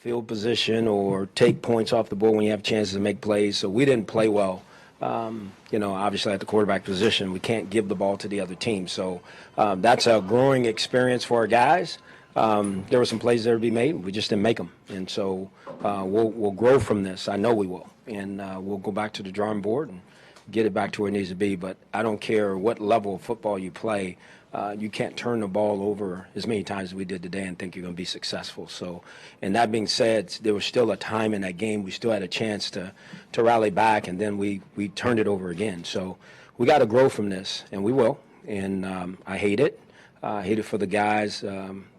field position or take points off the board when you have chances to make plays. So we didn't play well. Obviously at the quarterback position, we can't give the ball to the other team. So that's a growing experience for our guys. There were some plays there to be made. We just didn't make them. And so we'll grow from this. I know we will. And we'll go back to the drawing board and get it back to where it needs to be. But I don't care what level of football you play. You can't turn the ball over as many times as we did today and think you're going to be successful. So, and that being said, there was still a time in that game we still had a chance to rally back, and then we turned it over again. So we got to grow from this, and we will. And I hate it. I hate it for the guys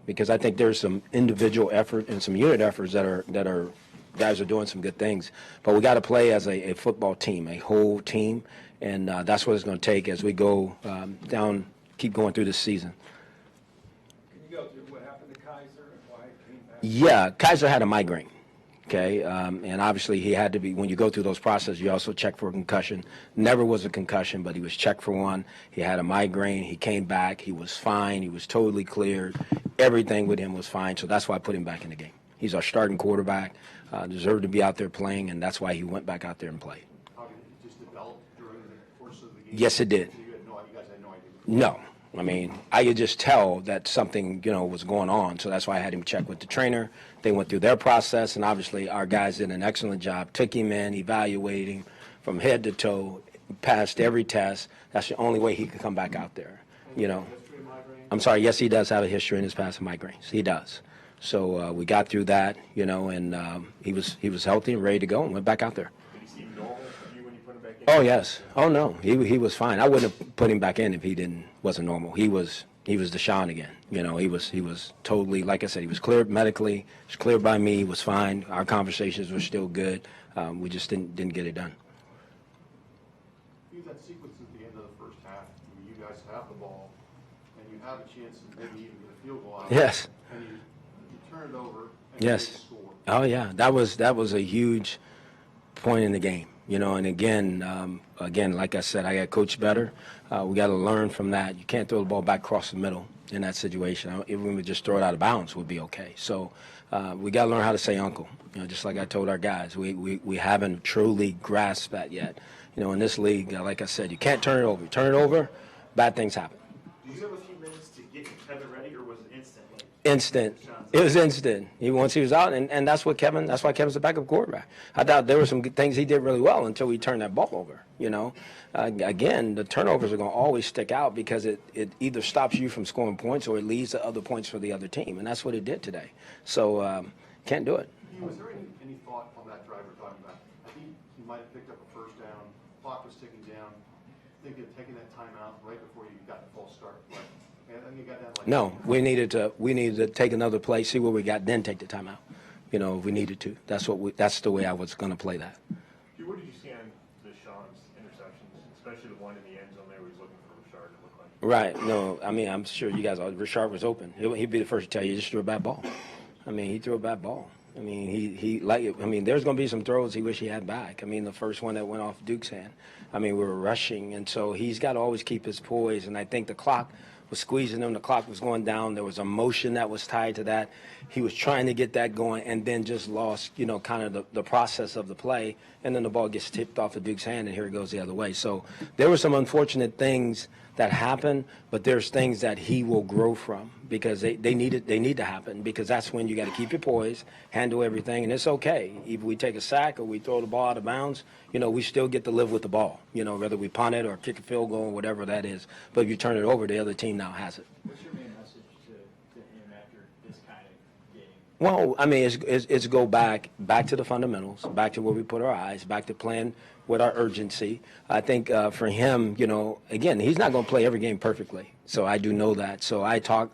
because I think there's some individual effort and some unit efforts that are guys are doing some good things. But we got to play as a football team, a whole team, and that's what it's going to take as we go keep going through this season. Can you go through what happened to Kaiser and why it came back? Yeah, Kaiser had a migraine, okay? And obviously he had to be, when you go through those processes, you also check for a concussion. Never was a concussion, but he was checked for one. He had a migraine. He came back. He was fine. He was totally cleared. Everything with him was fine, so that's why I put him back in the game. He's our starting quarterback, deserved to be out there playing, and that's why he went back out there and played. How did it just develop during the course of the game? Yes, it did. So you guys had no idea? No. I mean, I could just tell that something, was going on. So that's why I had him check with the trainer. They went through their process, and obviously our guys did an excellent job. Took him in, evaluated him from head to toe, passed every test. That's the only way he could come back out there, I'm sorry, yes, he does have a history in his past of migraines. He does. So we got through that, and he was healthy and ready to go and went back out there. Did he seem normal to you when you put him back in? Oh, yes. Oh, no. He was fine. I wouldn't have put him back in if he wasn't normal. He was Deshaun again. He was totally, like I said, he was cleared medically. He was cleared by me. He was fine. Our conversations were still good. We just didn't get it done. That sequence at the end of the first half, you guys have the ball, and you have a chance to maybe even get a field goal out of it. Yes. And you turn it over and Yes. you score. Oh, yeah. That was a huge point in the game. And again, like I said, I got coached better. We got to learn from that. You can't throw the ball back across the middle in that situation. Even we just throw it out of bounds would be okay. So we got to learn how to say uncle. Just like I told our guys, we haven't truly grasped that yet. In this league, like I said, you can't turn it over. You turn it over, bad things happen. Do you have a few minutes to get Kevin ready, or was it instant? Instant. It was instant. Once he was out, and that's why Kevin's the backup quarterback. I thought there were some good things he did really well until we turned that ball over. Again, the turnovers are going to always stick out because it either stops you from scoring points or it leads to other points for the other team, and that's what it did today. So can't do it. Was there any thought on that drive we're talking about? I think he might have picked up a first down. Clock was ticking down. Thinking of taking that timeout right before you got the false start. And you got that like No, we needed to take another play, see what we got, then take the timeout. If we needed to. That's the way I was going to play that. What did you see on Deshaun's interceptions, especially the one in the end zone there where he's looking for Richard to look like? Right. No, I mean, I'm sure you guys, Richard was open. He'd be the first to tell you, just threw a bad ball. He threw a bad ball. There's going to be some throws he wish he had back. The first one that went off Duke's hand. We were rushing, and so he's got to always keep his poise, and I think the clock was squeezing him. The clock was going down. There was emotion that was tied to that. He was trying to get that going and then just lost, kind of the process of the play, and then the ball gets tipped off of Duke's hand, and here it goes the other way. So there were some unfortunate things that happen, but there's things that he will grow from because they need to happen because that's when you got to keep your poise, handle everything, and it's okay. Either we take a sack or we throw the ball out of bounds, we still get to live with the ball, whether we punt it or kick a field goal or whatever that is. But if you turn it over, the other team now has it. What's your main message to him after this kind of game? Well, it's go back to the fundamentals, back to where we put our eyes, back to playing with our urgency. I think for him, again, he's not going to play every game perfectly. So I do know that. So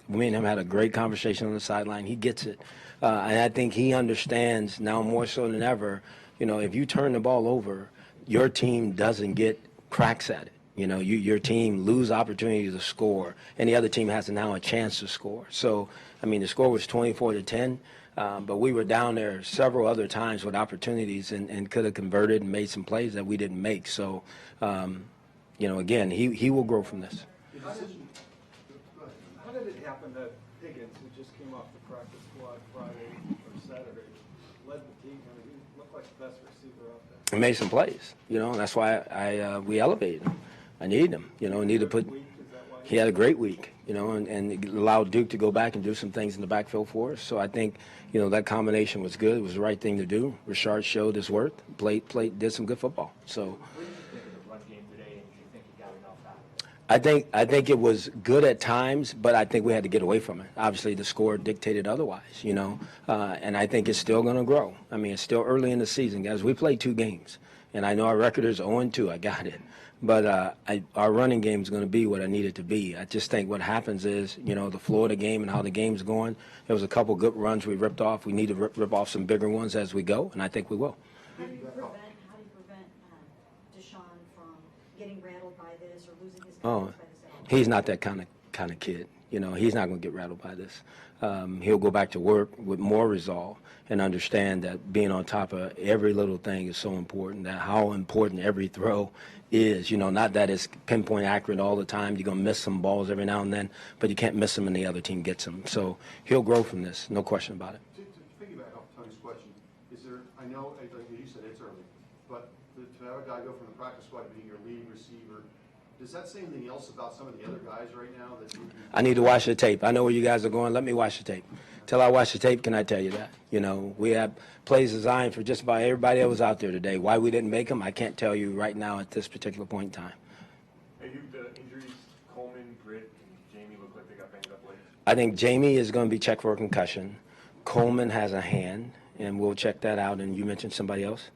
me and him had a great conversation on the sideline. He gets it. And I think he understands now more so than ever, if you turn the ball over, your team doesn't get cracks at it. Your team lose opportunity to score, and the other team has now a chance to score. So, the score was 24-10, but we were down there several other times with opportunities and could have converted and made some plays that we didn't make. So, again, he will grow from this. How did it happen that Higgins, who just came off the practice squad Friday or Saturday, led the team. I mean, he looked like the best receiver out there. He made some plays, and that's why we elevated him. I needed him, need to put. Week, is that why He had a great week, and it allowed Duke to go back and do some things in the backfield for us. So I think, that combination was good. It was the right thing to do. Rashard showed his worth, did some good football. So What did you think of the run game today, and do you think he got enough out of it? I think it was good at times, but I think we had to get away from it. Obviously, the score dictated otherwise, and I think it's still going to grow. I mean, it's still early in the season, guys. We played 2 games, and I know our record is 0-2. I got it. But our running game is going to be what I need it to be. I just think what happens is, the flow of the game and how the game's going, there was a couple good runs we ripped off. We need to rip off some bigger ones as we go, and I think we will. How do you prevent Deshaun from getting rattled by this or losing his confidence by this? He's not that kind of kid. He's not going to get rattled by this. He'll go back to work with more resolve and understand that being on top of every little thing is so important, that how important every throw is. Not that it's pinpoint accurate all the time. You're going to miss some balls every now and then, but you can't miss them and the other team gets them. So he'll grow from this, no question about it. To piggyback off Tony's question, I know, like you said, it's early, but to have a guy go from the practice squad to being your leading receiver, does that say anything else about some of the other guys right now? I need to watch the tape. I know where you guys are going. Let me watch the tape. Till I watch the tape, can I tell you that? We have plays designed for just about everybody that was out there today. Why we didn't make them, I can't tell you right now at this particular point in time. Hey, the injuries, Coleman, Britt, and Jamie look like they got banged up late. I think Jamie is going to be checked for a concussion. Coleman has a hand, and we'll check that out. And you mentioned somebody else?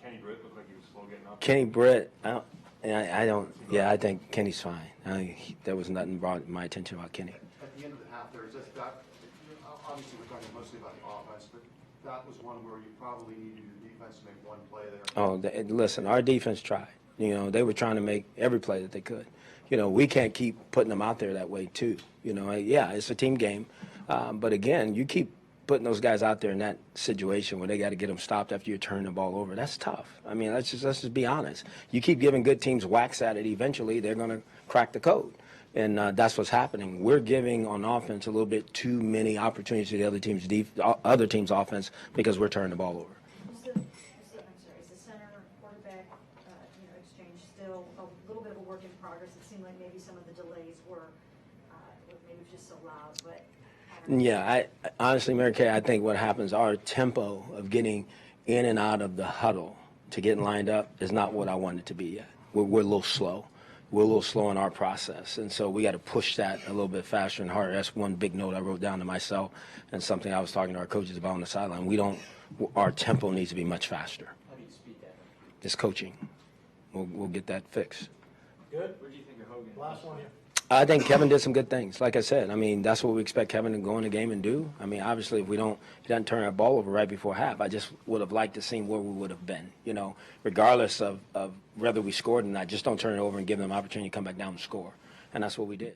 Kenny Britt looked like he was slow getting up. Kenny Britt, I think Kenny's fine. There was nothing brought my attention about Kenny. At the end of the half there, is that obviously we're talking mostly about the offense, but that was one where you probably needed your defense to make one play there. Listen, our defense tried. They were trying to make every play that they could. We can't keep putting them out there that way too. Yeah, it's a team game. But again, you keep putting those guys out there in that situation where they got to get them stopped after you turn the ball over. That's tough. I mean, let's just be honest. You keep giving good teams whacks at it, eventually they're going to crack the code. And that's what's happening. We're giving on offense a little bit too many opportunities to the other team's offense because we're turning the ball over. Is the center quarterback exchange still a little bit of a work in progress? It seemed like maybe some of the delays were maybe just so loud, but. Yeah, I honestly, Mary Kay, I think what happens, our tempo of getting in and out of the huddle to getting lined up is not what I want it to be yet. We're a little slow. We're a little slow in our process, and so we got to push that a little bit faster and harder. That's one big note I wrote down to myself and something I was talking to our coaches about on the sideline. Our tempo needs to be much faster. How do you speed that up? It's coaching. We'll get that fixed. Good. What do you think of Hogan? Last one here. I think Kevin did some good things. Like I said, I mean, that's what we expect Kevin to go in the game and do. I mean, obviously, if he doesn't turn our ball over right before half, I just would have liked to see where we would have been, regardless of whether we scored or not. Just don't turn it over and give them an opportunity to come back down and score. And that's what we did.